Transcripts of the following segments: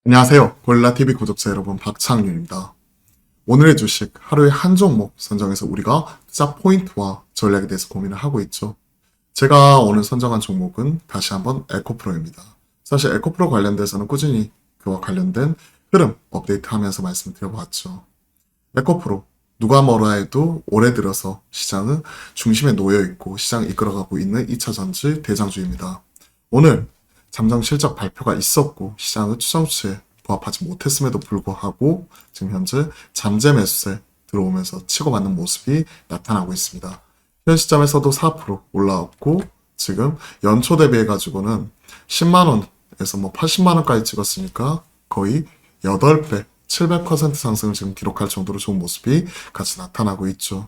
안녕하세요. 고릴라TV 구독자 여러분, 박창윤입니다. 오늘의 주식 하루에 한 종목 선정해서 우리가 투자 포인트와 전략에 대해서 고민을 하고 있죠. 제가 오늘 선정한 종목은 다시 한번 에코프로입니다. 사실 에코프로 관련돼서는 꾸준히 그와 관련된 흐름 업데이트하면서 말씀드려봤죠. 에코프로 누가 뭐라 해도 올해 들어서 시장은 중심에 놓여있고 시장을 이끌어가고 있는 2차전지 대장주입니다. 오늘 잠정 실적 발표가 있었고 시장의 추정치에 부합하지 못했음에도 불구하고 지금 현재 잠재 매수세 들어오면서 치고받는 모습이 나타나고 있습니다. 현 시점에서도 4% 올라왔고 지금 연초 대비해 가지고는 10만원에서 뭐 80만원까지 찍었으니까 거의 8배 700% 상승을 지금 기록할 정도로 좋은 모습이 같이 나타나고 있죠.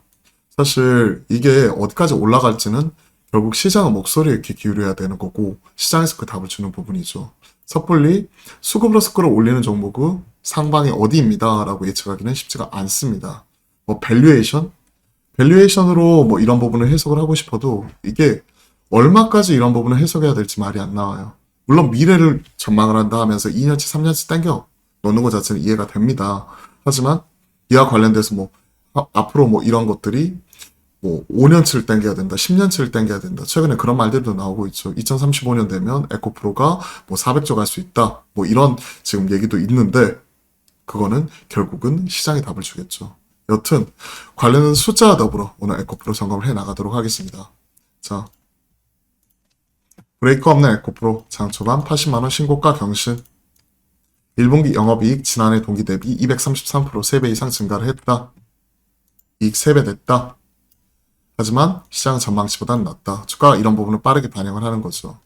사실 이게 어디까지 올라갈지는 결국 시장의 목소리에 이렇게 기울여야 되는 거고 시장에서 그 답을 주는 부분이죠. 섣불리 수급으로서 끌어올리는 종목의 상방이 어디입니다 라고 예측하기는 쉽지가 않습니다. 뭐 밸류에이션으로 뭐 이런 부분을 해석을 하고 싶어도 이게 얼마까지 이런 부분을 해석해야 될지 말이 안 나와요. 물론 미래를 전망을 한다 하면서 2년치 3년치 땡겨 넣는 것 자체는 이해가 됩니다. 하지만 이와 관련돼서 뭐 앞으로 뭐 이런 것들이 뭐 5년치를 땡겨야 된다, 10년치를 땡겨야 된다. 최근에 그런 말들도 나오고 있죠. 2035년 되면 에코프로가 뭐 400조 갈 수 있다. 뭐 이런 지금 얘기도 있는데 그거는 결국은 시장이 답을 주겠죠. 여튼 관련된 숫자와 더불어 오늘 에코프로 점검을 해 나가도록 하겠습니다. 자, 브레이크 없는 에코프로 장초반 80만원 신고가 경신. 1분기 영업이익 지난해 동기 대비 233% 3배 이상 증가를 했다. 이익 3배 냈다. 하지만 시장 전망치보다는 낮다. 주가가 이런 부분을 빠르게 반영을 하는 거죠.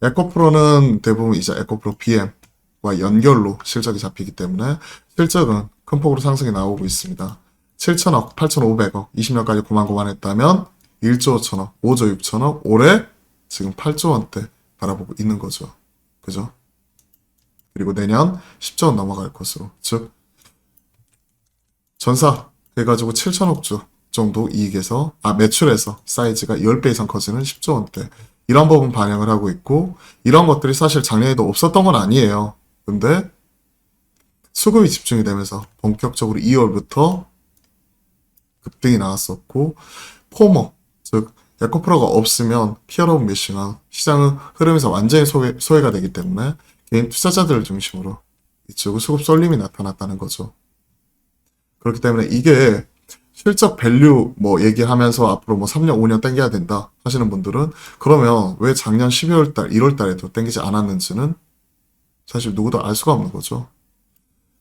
에코프로는 대부분 이제 에코프로 BM과 연결로 실적이 잡히기 때문에 실적은 큰 폭으로 상승이 나오고 있습니다. 7천억, 8,500억, 20년까지 고만고만했다면 1조 5천억, 5조 6천억, 올해 지금 8조 원대 바라보고 있는 거죠. 그죠? 그리고 내년 10조 원 넘어갈 것으로. 즉, 전사 해가지고 7천억 주 정도 이익에서, 매출에서 사이즈가 10배 이상 커지는 10조 원대. 이런 부분 반영을 하고 있고, 이런 것들이 사실 작년에도 없었던 건 아니에요. 근데 수급이 집중이 되면서 본격적으로 2월부터 급등이 나왔었고, 포머, 즉, 에코프로가 없으면 피어 오브 미싱한 시장의 흐름에서 완전히 소외가 되기 때문에 개인 투자자들을 중심으로 이쪽의 수급 쏠림이 나타났다는 거죠. 그렇기 때문에 이게 실적 밸류 뭐 얘기하면서 앞으로 뭐 3년, 5년 땡겨야 된다 하시는 분들은 그러면 왜 작년 12월 달, 1월 달에도 땡기지 않았는지는 사실 누구도 알 수가 없는 거죠.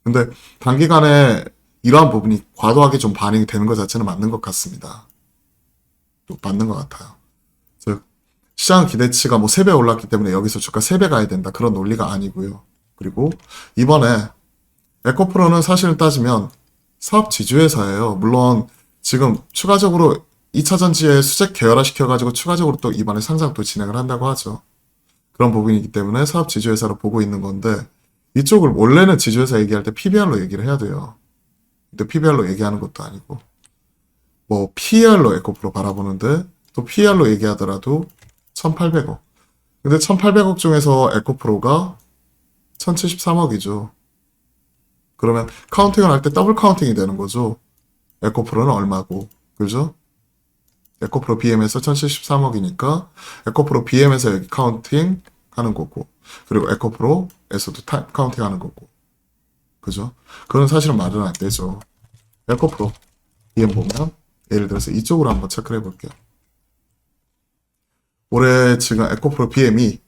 근데 단기간에 이러한 부분이 과도하게 좀 반영이 되는 것 자체는 맞는 것 같습니다. 또 맞는 것 같아요. 즉, 시장 기대치가 뭐 3배 올랐기 때문에 여기서 주가 3배 가야 된다. 그런 논리가 아니고요. 그리고 이번에 에코프로는 사실은 따지면 사업 지주회사예요. 물론 지금 추가적으로 2차전지에 수직 계열화시켜가지고 추가적으로 또 이번에 상장 또 진행을 한다고 하죠. 그런 부분이기 때문에 사업 지주회사로 보고 있는 건데 이쪽을 원래는 지주회사 얘기할 때 PBR로 얘기를 해야 돼요. 근데 PBR로 얘기하는 것도 아니고 뭐 PER로 에코프로 바라보는데 또 PER로 얘기하더라도 1,800억. 근데 1,800억 중에서 에코프로가 1,073억이죠. 그러면 카운팅을 할 때 더블 카운팅이 되는 거죠. 에코프로는 얼마고, 그죠? 에코프로 BM에서 1073억이니까 에코프로 BM에서 여기 카운팅 하는 거고, 그리고 에코프로에서도 카운팅 하는 거고, 그죠? 그건 사실은 말은 안 되죠. 에코프로 BM 보면 예를 들어서 이쪽으로 한번 체크를 해볼게요. 올해 지금 에코프로 BM이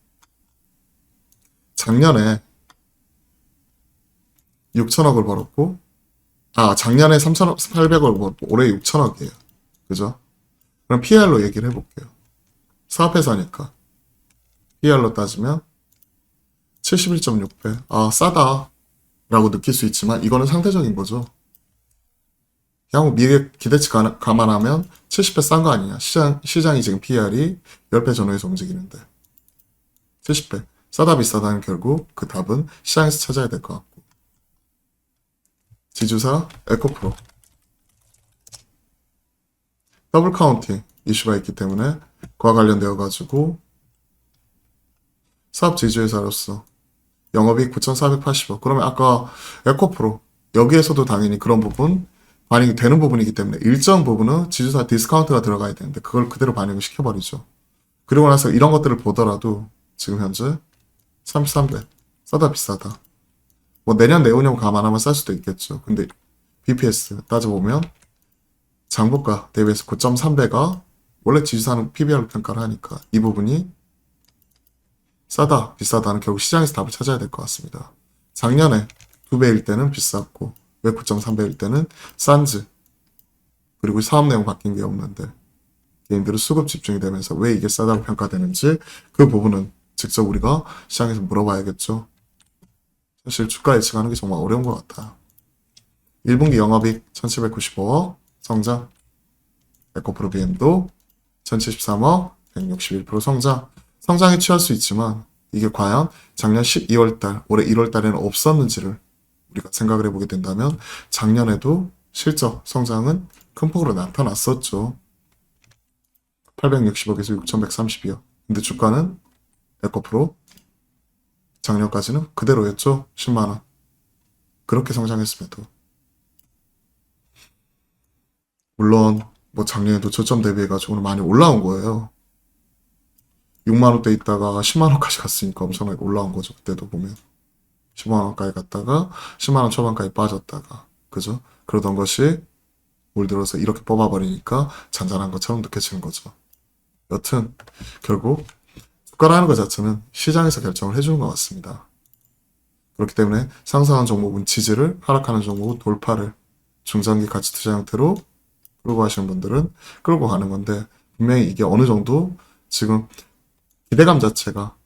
작년에 6천억을 벌었고, 작년에 3,800억을 벌었고, 올해 6천억이에요. 그죠? 그럼 PR로 얘기를 해볼게요. 사업회사니까. PR로 따지면 71.6배. 싸다. 라고 느낄 수 있지만, 이거는 상대적인 거죠. 향후 미래 기대치 감안하면 70배 싼 거 아니냐. 시장이 지금 PR이 10배 전후에서 움직이는데. 70배. 싸다 비싸다는 결국 그 답은 시장에서 찾아야 될 것 같고. 지주사 에코프로 더블 카운팅 이슈가 있기 때문에 그와 관련되어 가지고 사업 지주회사로서 영업이익 9,480억. 그러면 아까 에코프로 여기에서도 당연히 그런 부분 반영이 되는 부분이기 때문에 일정 부분은 지주사 디스카운트가 들어가야 되는데 그걸 그대로 반영을 시켜버리죠. 그리고 나서 이런 것들을 보더라도 지금 현재 33배 싸다 비싸다. 뭐 내년 내후년 감안하면 쌀 수도 있겠죠. 근데 BPS 따져보면 장부가 대비해서 9.3배가 원래 지주사는 PBR로 평가를 하니까 이 부분이 싸다 비싸다는 결국 시장에서 답을 찾아야 될 것 같습니다. 작년에 2배일 때는 비쌌고 왜 9.3배일 때는 싼지 그리고 사업 내용 바뀐 게 없는데 개인들은 수급 집중이 되면서 왜 이게 싸다고 평가되는지 그 부분은 직접 우리가 시장에서 물어봐야겠죠. 사실 주가 예측하는 게 정말 어려운 것 같아요. 1분기 영업이익 1795억 성장, 에코프로 BM도 1073억 161% 성장. 성장에 취할 수 있지만 이게 과연 작년 12월달, 올해 1월달에는 없었는지를 우리가 생각을 해보게 된다면 작년에도 실적 성장은 큰 폭으로 나타났었죠. 860억에서 6132억. 근데 주가는 에코프로 작년까지는 그대로였죠. 10만원. 그렇게 성장했음에도. 물론 뭐 작년에도 저점 대비해가지고는 많이 올라온 거예요. 6만원대 있다가 10만원까지 갔으니까 엄청나게 올라온 거죠. 그때도 보면 10만원까지 갔다가 10만원 초반까지 빠졌다가 그죠? 그러던 것이 올 들어서 이렇게 뽑아버리니까 잔잔한 것처럼 느껴지는 거죠. 여튼 결국 주가라는 것 자체는 시장에서 결정을 해주는 것 같습니다. 그렇기 때문에 상승하는 종목은 지지를, 하락하는 종목은 돌파를 중장기 가치 투자 형태로 끌고 가시는 분들은 끌고 가는 건데 분명히 이게 어느 정도 지금 기대감 자체가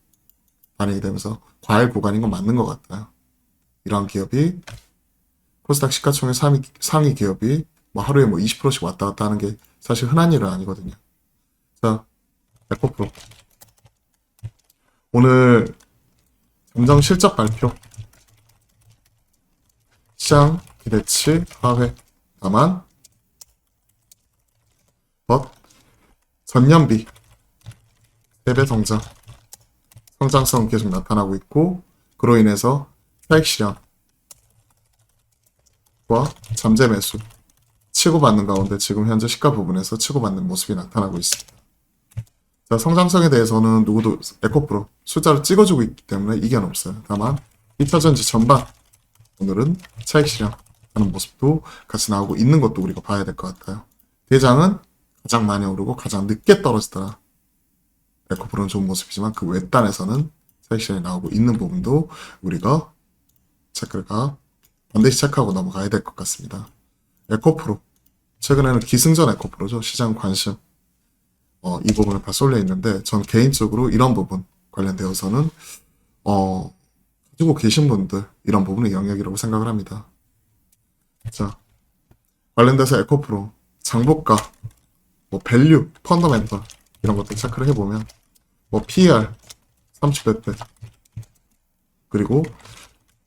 반영이 되면서 과열 구간인 건 맞는 것 같아요. 이러한 기업이 코스닥 시가총액 상위 기업이 뭐 하루에 뭐 20%씩 왔다 갔다 하는 게 사실 흔한 일은 아니거든요. 자, 에코프로. 오늘 잠정 실적 발표. 시장 기대치 하회. 다만 전년비 3배 성장성은 계속 나타나고 있고 그로 인해서 차익 실현과 잠재 매수 치고받는 가운데 지금 현재 시가 부분에서 치고받는 모습이 나타나고 있습니다. 자, 성장성에 대해서는 누구도 에코프로 숫자를 찍어주고 있기 때문에 이견 없어요. 다만 2차전지 전반 오늘은 차익 실현하는 모습도 같이 나오고 있는 것도 우리가 봐야 될 것 같아요. 대장은 가장 많이 오르고 가장 늦게 떨어지더라. 에코프로는 좋은 모습이지만 그 윗단에서는 차익 실현이 나오고 있는 부분도 우리가 체크가 반드시 체크하고 넘어가야 될 것 같습니다. 에코프로 최근에는 기승전 에코프로죠. 시장 관심 이 부분을 다 쏠려 있는데 전 개인적으로 이런 부분 관련되어서는 가지고 계신 분들 이런 부분의 영역이라고 생각을 합니다. 자, 관련돼서 에코프로 장부가 뭐 밸류, 펀더멘털 이런 것들 체크를 해보면 뭐 PER 30배 때 그리고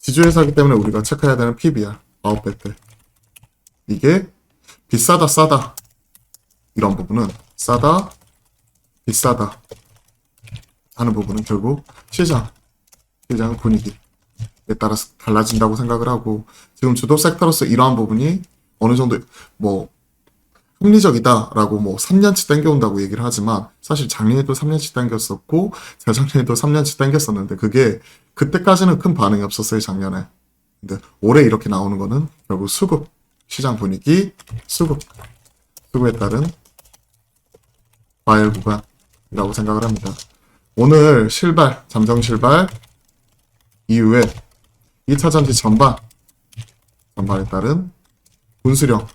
지주회사이기 때문에 우리가 체크해야 되는 PBR 9배 때 이게 비싸다 싸다 이런 부분은 싸다 비싸다 하는 부분은 결국 시장의 분위기에 따라서 달라진다고 생각을 하고 지금 주도 섹터로서 이러한 부분이 어느 정도 뭐 합리적이다라고 뭐 3년치 땡겨온다고 얘기를 하지만 사실 작년에도 3년치 땡겼었고 재작년에도 3년치 땡겼었는데 그게 그때까지는 큰 반응이 없었어요. 작년에. 근데 올해 이렇게 나오는 거는 결국 수급 시장 분위기 수급에 따른 과열 구간이라고 생각을 합니다. 오늘 실발 잠정 실발 이후에 2차전지 전반에 따른 분수령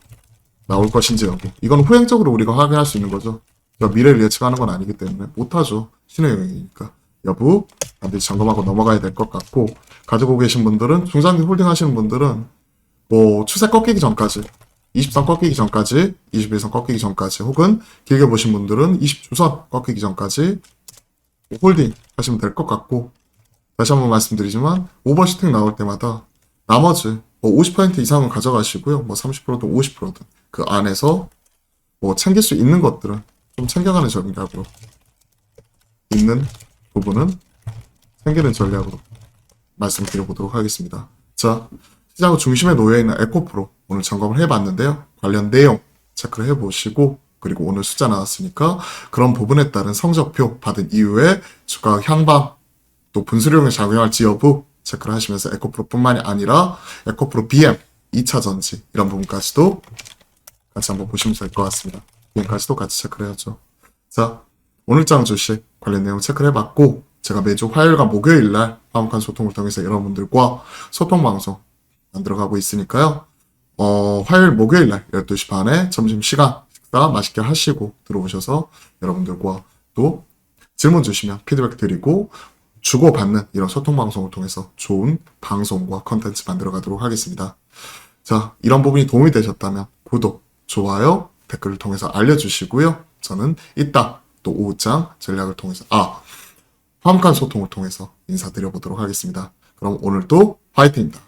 나올 것인지 여부. 이건 후행적으로 우리가 확인할 수 있는 거죠. 그러니까 미래를 예측하는 건 아니기 때문에 못하죠. 신의 영역이니까. 여부 반드시 점검하고 넘어가야 될 것 같고 가지고 계신 분들은 중장기 홀딩 하시는 분들은 뭐 추세 꺾이기 전까지 20선 꺾이기 전까지 21선 꺾이기 전까지 혹은 길게 보신 분들은 20주선 꺾이기 전까지 홀딩 하시면 될 것 같고 다시 한번 말씀드리지만 오버슈팅 나올 때마다 나머지 뭐 50% 이상은 가져가시고요. 뭐 30%든 50%든 그 안에서 뭐 챙길 수 있는 것들은 좀 챙겨가는 전략으로 있는 부분은 챙기는 전략으로 말씀드려보도록 하겠습니다. 자, 시장 중심에 놓여있는 에코프로 오늘 점검을 해봤는데요. 관련 내용 체크를 해보시고 그리고 오늘 숫자 나왔으니까 그런 부분에 따른 성적표 받은 이후에 주가 향방 또 분수령에 작용할지 여부 체크를 하시면서 에코프로뿐만이 아니라 에코프로 BM 2차 전지 이런 부분까지도 같이 한번 보시면 될 것 같습니다. BM까지도 같이 체크를 해야죠. 자, 오늘장 주식 관련 내용 체크를 해봤고 제가 매주 화요일과 목요일날 화목한 소통을 통해서 여러분들과 소통 방송 만들어가고 있으니까요. 화요일 목요일날 12시 반에 점심시간 식사 맛있게 하시고 들어오셔서 여러분들과 또 질문 주시면 피드백 드리고 주고받는 이런 소통 방송을 통해서 좋은 방송과 컨텐츠 만들어 가도록 하겠습니다. 자, 이런 부분이 도움이 되셨다면 구독, 좋아요, 댓글을 통해서 알려주시고요. 저는 이따 또 오후장 전략을 통해서 화목한 소통을 통해서 인사드려보도록 하겠습니다. 그럼 오늘도 화이팅입니다.